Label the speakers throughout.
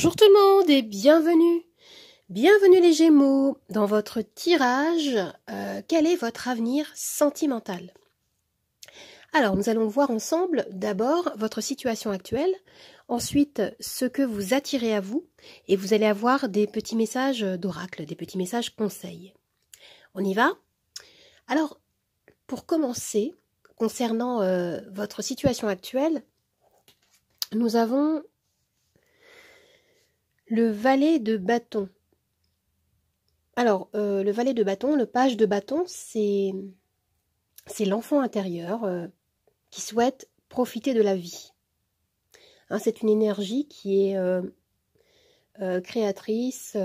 Speaker 1: Bonjour tout le monde et bienvenue. Bienvenue les Gémeaux dans votre tirage. Quel est votre avenir sentimental? Alors nous allons voir ensemble d'abord votre situation actuelle, ensuite ce que vous attirez à vous et vous allez avoir des petits messages d'oracle, des petits messages conseils. On y va? Alors pour commencer, concernant votre situation actuelle, nous avons le valet de bâton. Alors, le valet de bâton, le page de bâton, c'est l'enfant intérieur qui souhaite profiter de la vie. Hein, c'est une énergie qui est créatrice,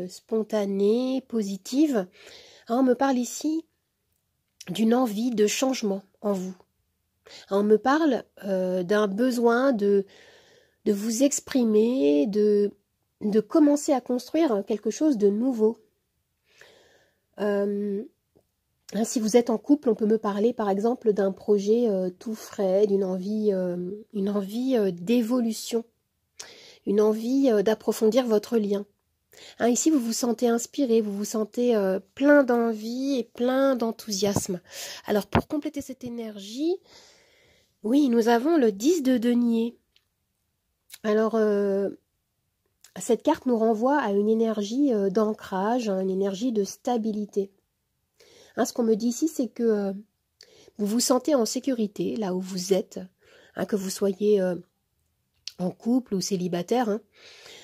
Speaker 1: spontanée, positive. Hein, on me parle ici d'une envie de changement en vous. Hein, on me parle d'un besoin de vous exprimer, de commencer à construire quelque chose de nouveau. Si vous êtes en couple, on peut me parler par exemple d'un projet tout frais, d'une envie, d'évolution, une envie d'approfondir votre lien. Hein, ici, vous vous sentez inspiré, vous vous sentez plein d'envie et plein d'enthousiasme. Alors, pour compléter cette énergie, oui, nous avons le 10 de denier. Alors, cette carte nous renvoie à une énergie d'ancrage, une énergie de stabilité. Hein, ce qu'on me dit ici, c'est que vous vous sentez en sécurité là où vous êtes, hein, que vous soyez en couple ou célibataire.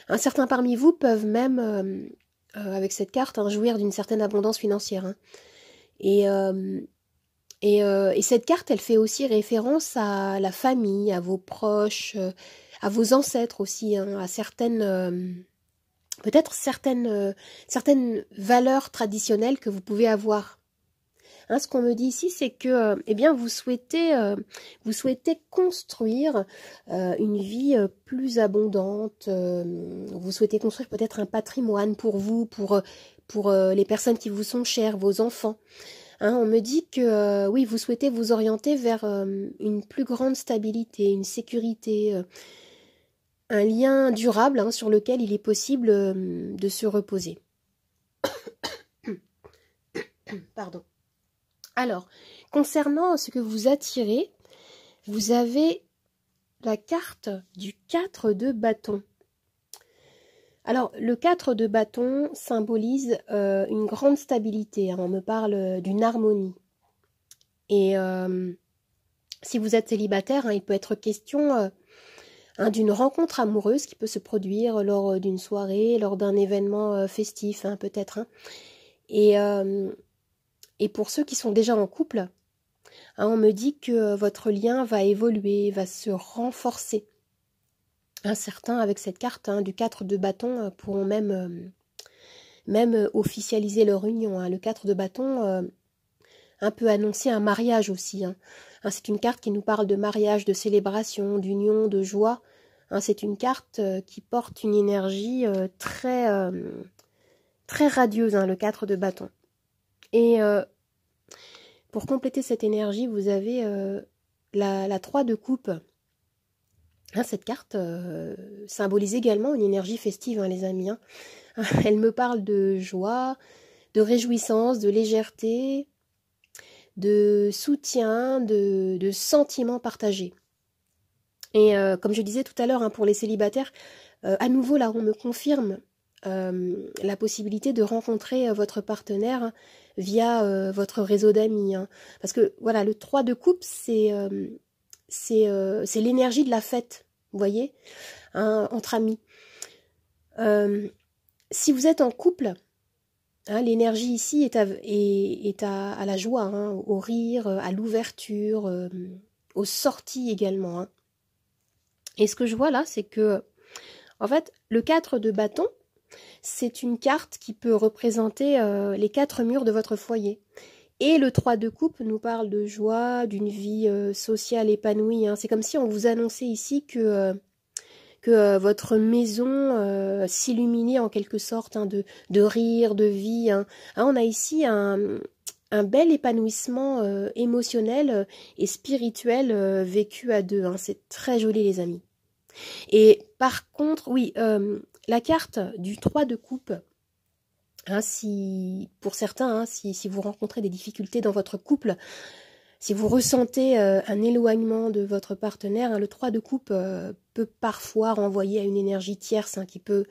Speaker 1: Hein. Certains parmi vous peuvent même, avec cette carte, jouir d'une certaine abondance financière. Hein. Et cette carte, elle fait aussi référence à la famille, à vos proches, à vos ancêtres aussi, hein, à certaines, peut-être certaines valeurs traditionnelles que vous pouvez avoir. Hein, ce qu'on me dit ici, c'est que eh bien, vous souhaitez construire une vie plus abondante. Vous souhaitez construire peut-être un patrimoine pour vous, pour les personnes qui vous sont chères, vos enfants. Hein, on me dit que oui, vous souhaitez vous orienter vers une plus grande stabilité, une sécurité, un lien durable, hein, sur lequel il est possible de se reposer. Pardon. Alors, concernant ce que vous attirez, vous avez la carte du 4 de bâton. Alors, le 4 de bâton symbolise une grande stabilité. Hein, on me parle d'une harmonie. Et si vous êtes célibataire, hein, il peut être question d'une rencontre amoureuse qui peut se produire lors d'une soirée, lors d'un événement festif, hein, peut-être. Hein. Et pour ceux qui sont déjà en couple, hein, on me dit que votre lien va évoluer, va se renforcer. Hein, certains, avec cette carte du 4 de bâton, pourront même officialiser leur union. Hein. Le 4 de bâton peut annoncer un mariage aussi. Hein. Hein, c'est une carte qui nous parle de mariage, de célébration, d'union, de joie. Hein, c'est une carte qui porte une énergie très radieuse, hein, le 4 de bâton. Et pour compléter cette énergie, vous avez la 3 de coupe. Hein, cette carte symbolise également une énergie festive, hein, les amis. Hein. Elle me parle de joie, de réjouissance, de légèreté, de soutien, de sentiments partagés. Et comme je disais tout à l'heure, hein, pour les célibataires, à nouveau là on me confirme la possibilité de rencontrer votre partenaire, hein, via votre réseau d'amis. Hein. Parce que voilà, le 3 de coupe, c'est l'énergie de la fête, vous voyez, hein, entre amis. Si vous êtes en couple, hein, l'énergie ici est à la joie, hein, au rire, à l'ouverture, aux sorties également. Hein. Et ce que je vois là, c'est que, en fait, le 4 de bâton, c'est une carte qui peut représenter les 4 murs de votre foyer. Et le 3 de coupe nous parle de joie, d'une vie sociale épanouie. Hein. C'est comme si on vous annonçait ici que votre maison s'illuminait en quelque sorte, hein, de rire, de vie. Hein. Hein, on a ici un bel épanouissement émotionnel et spirituel vécu à deux. Hein. C'est très joli, les amis. Et par contre, oui, la carte du 3 de coupe, hein, pour certains, hein, si vous rencontrez des difficultés dans votre couple, si vous ressentez un éloignement de votre partenaire, hein, le 3 de coupe peut parfois renvoyer à une énergie tierce, hein, qui peut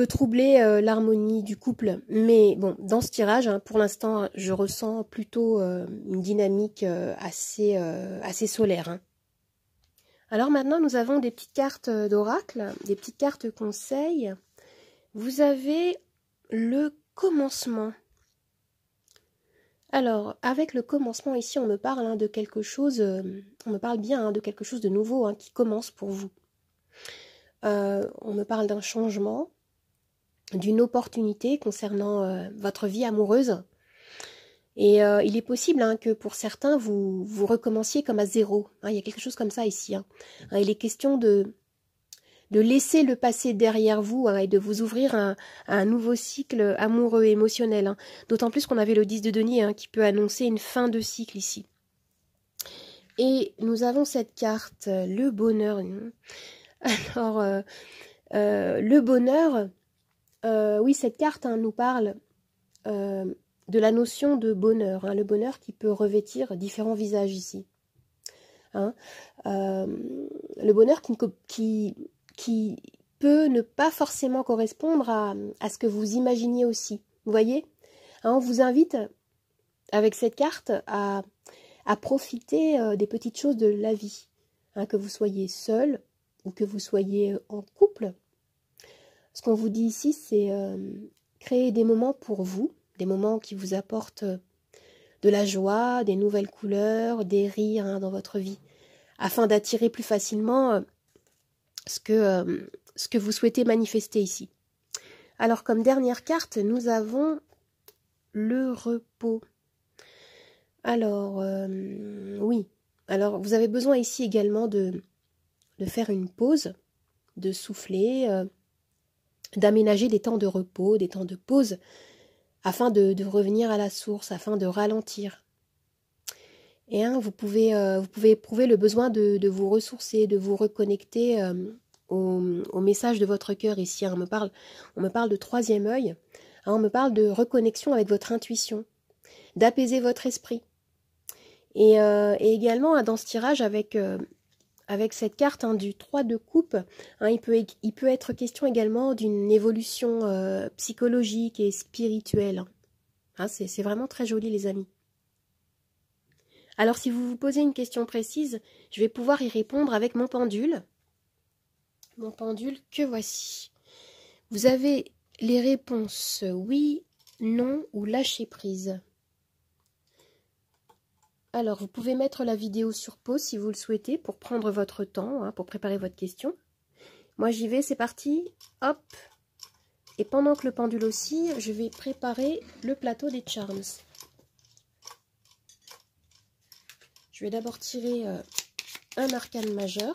Speaker 1: troubler l'harmonie du couple. Mais bon, dans ce tirage, hein, pour l'instant, je ressens plutôt une dynamique assez solaire. Hein. Alors maintenant, nous avons des petites cartes d'oracle, des petites cartes conseils. Vous avez le commencement. Alors, avec le commencement ici, on me parle hein, de quelque chose, on me parle bien hein, de quelque chose de nouveau hein, qui commence pour vous. On me parle d'un changement, d'une opportunité concernant votre vie amoureuse. Et il est possible hein, que pour certains, vous recommenciez comme à zéro. Hein, il y a quelque chose comme ça ici. Hein. Il est question de laisser le passé derrière vous hein, et de vous ouvrir à un nouveau cycle amoureux et émotionnel. Hein. D'autant plus qu'on avait le 10 de denier hein, qui peut annoncer une fin de cycle ici. Et nous avons cette carte, le bonheur. Alors, le bonheur, oui, cette carte hein, nous parle de la notion de bonheur. Hein, le bonheur qui peut revêtir différents visages ici. Hein, le bonheur qui peut ne pas forcément correspondre à ce que vous imaginiez aussi. Vous voyez, hein, on vous invite avec cette carte à profiter des petites choses de la vie. Hein, que vous soyez seul ou que vous soyez en couple. Ce qu'on vous dit ici, c'est créer des moments pour vous, des moments qui vous apportent de la joie, des nouvelles couleurs, des rires hein, dans votre vie, afin d'attirer plus facilement ce que vous souhaitez manifester ici. Alors, comme dernière carte, nous avons le repos. Alors, oui. Alors, vous avez besoin ici également de faire une pause, de souffler, d'aménager des temps de repos, des temps de pause, afin de revenir à la source, afin de ralentir. Et hein, vous pouvez éprouver le besoin de vous ressourcer, de vous reconnecter au message de votre cœur ici. Hein. On me parle de troisième œil, hein, on me parle de reconnexion avec votre intuition, d'apaiser votre esprit. Et également, hein, dans ce tirage, avec cette carte hein, du 3 de coupe, hein, il peut être question également d'une évolution psychologique et spirituelle. Hein, c'est vraiment très joli, les amis. Alors, si vous vous posez une question précise, je vais pouvoir y répondre avec mon pendule. Mon pendule que voici. Vous avez les réponses oui, non ou lâcher prise. Alors, vous pouvez mettre la vidéo sur pause si vous le souhaitez pour prendre votre temps, hein, pour préparer votre question. Moi, j'y vais, c'est parti. Hop. Et pendant que le pendule aussi, je vais préparer le plateau des charms. Je vais d'abord tirer un arcane majeur.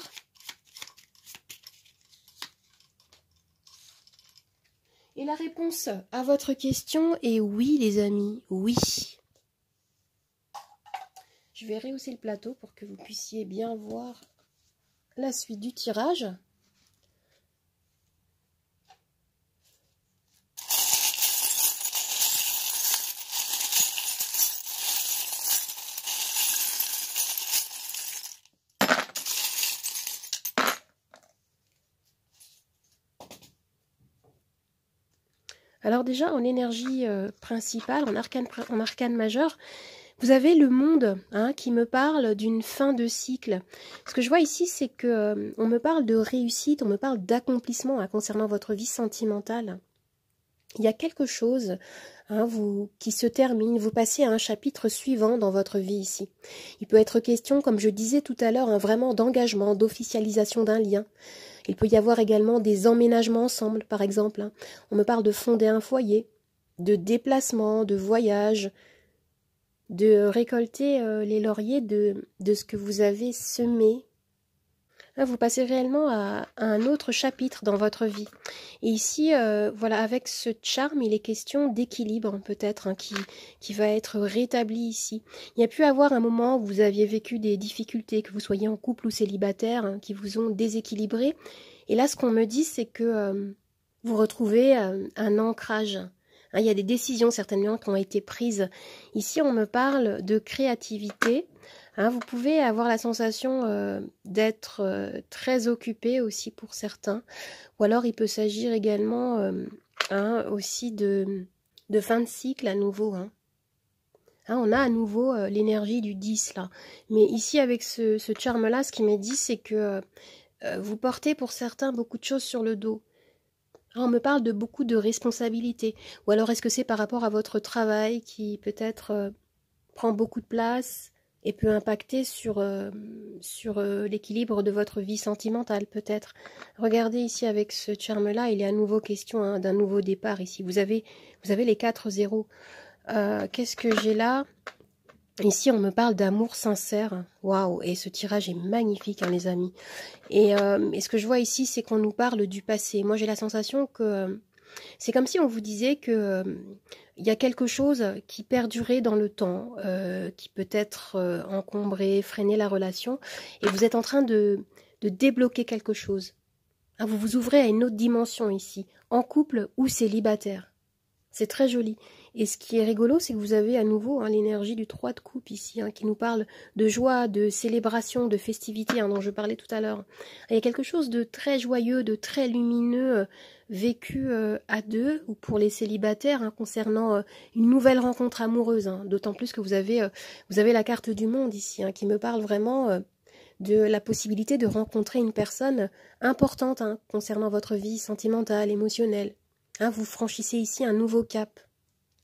Speaker 1: Et la réponse à votre question est oui, les amis, oui. Je vais rehausser le plateau pour que vous puissiez bien voir la suite du tirage. Alors déjà, en énergie principale, en arcane majeur, vous avez le monde hein, qui me parle d'une fin de cycle. Ce que je vois ici, c'est que on me parle de réussite, on me parle d'accomplissement hein, concernant votre vie sentimentale. Il y a quelque chose hein, qui se termine, vous passez à un chapitre suivant dans votre vie ici. Il peut être question, comme je disais tout à l'heure, hein, vraiment d'engagement, d'officialisation d'un lien. Il peut y avoir également des emménagements ensemble, par exemple. Hein. On me parle de fonder un foyer, de déplacement, de voyage, de récolter les lauriers de ce que vous avez semé. Là, vous passez réellement à un autre chapitre dans votre vie. Et ici, voilà, avec ce charme, il est question d'équilibre peut-être, hein, qui va être rétabli ici. Il y a pu avoir un moment où vous aviez vécu des difficultés, que vous soyez en couple ou célibataire, hein, qui vous ont déséquilibré. Et là, ce qu'on me dit, c'est que vous retrouvez un ancrage. Il y a des décisions certainement qui ont été prises. Ici, on me parle de créativité. Vous pouvez avoir la sensation d'être très occupé aussi pour certains. Ou alors, il peut s'agir également aussi de fin de cycle à nouveau. On a à nouveau l'énergie du 10 là. Mais ici, avec ce charme-là, ce qui m'est dit, c'est que vous portez pour certains beaucoup de choses sur le dos. On me parle de beaucoup de responsabilités. Ou alors est-ce que c'est par rapport à votre travail qui peut-être prend beaucoup de place et peut impacter sur l'équilibre de votre vie sentimentale peut-être. Regardez ici avec ce charme-là, il est à nouveau question d'un nouveau départ ici. Vous avez les 4 zéros. Qu'est-ce que j'ai là ? Ici, on me parle d'amour sincère. Waouh! Et ce tirage est magnifique, les amis. Et ce que je vois ici, c'est qu'on nous parle du passé. Moi, j'ai la sensation que c'est comme si on vous disait que il y a quelque chose qui perdurait dans le temps, qui peut être encombré, freiner la relation. Et vous êtes en train de débloquer quelque chose. Vous vous ouvrez à une autre dimension ici, en couple ou célibataire. C'est très joli. Et ce qui est rigolo, c'est que vous avez à nouveau l'énergie du 3 de coupe ici, qui nous parle de joie, de célébration, de festivité, dont je parlais tout à l'heure. Il y a quelque chose de très joyeux, de très lumineux, vécu à deux, ou pour les célibataires, concernant une nouvelle rencontre amoureuse. D'autant plus que vous avez la carte du monde ici, qui me parle vraiment de la possibilité de rencontrer une personne importante concernant votre vie sentimentale, émotionnelle. Vous franchissez ici un nouveau cap.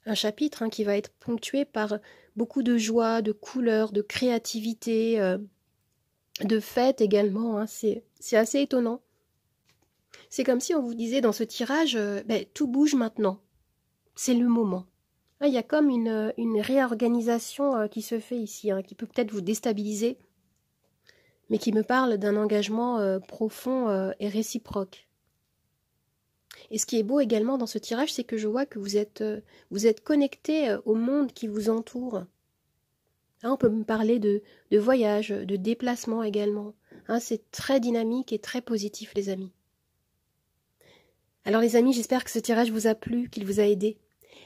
Speaker 1: Un chapitre qui va être ponctué par beaucoup de joie, de couleurs, de créativité, de fête également. C'est assez étonnant. C'est comme si on vous disait dans ce tirage, tout bouge maintenant. C'est le moment. Il y a comme une réorganisation qui se fait ici, qui peut peut-être vous déstabiliser, mais qui me parle d'un engagement profond et réciproque. Et ce qui est beau également dans ce tirage, c'est que je vois que vous êtes connecté au monde qui vous entoure. On peut me parler de voyage, de déplacement également. C'est très dynamique et très positif, les amis. Alors les amis, j'espère que ce tirage vous a plu, qu'il vous a aidé.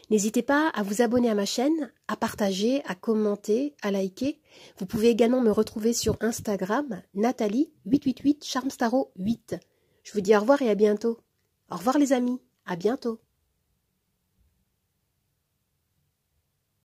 Speaker 1: N'hésitez pas à vous abonner à ma chaîne, à partager, à commenter, à liker. Vous pouvez également me retrouver sur Instagram, Nathalie888 Charmstaro8. Je vous dis au revoir et à bientôt. Au revoir les amis, à bientôt.